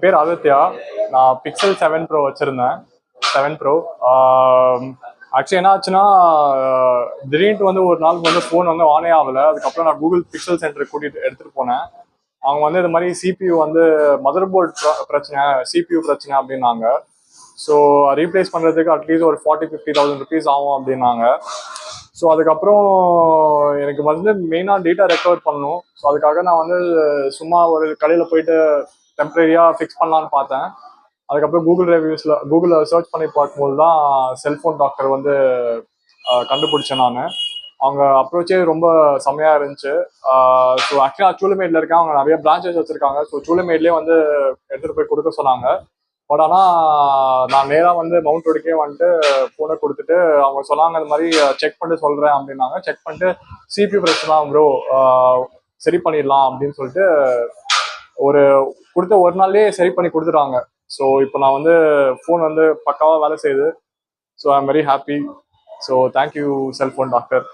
பேர் ஆதித்யா. நான் pixel 7 bro வச்சுருந்தேன். 7 ப்ரோ. ஆக்சுவலி என்ன ஆச்சுன்னா, திடீர்னு வந்து ஒரு நாளுக்கு வந்து ஃபோன் வந்து ஆனே ஆகலை. அதுக்கப்புறம் நான் கூகுள் பிக்சல் சென்டருக்கு எடுத்துகிட்டு போனேன். அவங்க வந்து இது மாதிரி சிபியூ வந்து மதர் போர்ட் பிரச்சனை, சிபியூ பிரச்சனை அப்படின்னாங்க. ஸோ ரீப்ளேஸ் பண்ணுறதுக்கு அட்லீஸ்ட் ஒரு 40,000-50,000 ருபீஸ் ஆகும் அப்படின்னாங்க. ஸோ அதுக்கப்புறம் எனக்கு வந்து மெயினாக டேட்டா ரெக்கவர் பண்ணணும். ஸோ அதுக்காக நான் வந்து சும்மா ஒரு கடையில் போயிட்டு டெம்பரரியாக ஃபிக்ஸ் பண்ணலான்னு பார்த்தேன். அதுக்கப்புறம் கூகுளில் சர்ச் பண்ணி பார்க்கும்போது தான் செல்ஃபோன் டாக்டர் வந்து கண்டுபிடிச்சேன் நான். அவங்க அப்ரோச்சே ரொம்ப செம்மையாக இருந்துச்சு. ஸோ ஆக்சுவலாக சூளமேடில் இருக்கேன். அவங்க நிறைய பிரான்ச்சஸ் வச்சுருக்காங்க. ஸோ சூளமேட்லேயே வந்து எடுத்துகிட்டு போய் கொடுக்க சொன்னாங்க. பட் ஆனால் நான் நேராக வந்து மவுண்ட் ரோடுக்கே வந்துட்டு ஃபோனை கொடுத்துட்டு அவங்க சொன்னாங்க இந்த மாதிரி செக் பண்ணிட்டு சொல்கிறேன் அப்படின்னாங்க. செக் பண்ணிட்டு சிபி பிரச்சனை ப்ரோ, சரி பண்ணிடலாம் அப்படின்னு சொல்லிட்டு கொடுத்த ஒரு நாள்லேயே சரி பண்ணி கொடுத்துட்டாங்க. ஸோ இப்போ நான் வந்து ஃபோன் வந்து பக்காவாக வேலை செய்யுது. So I am very happy. So thank you cellphone doctor.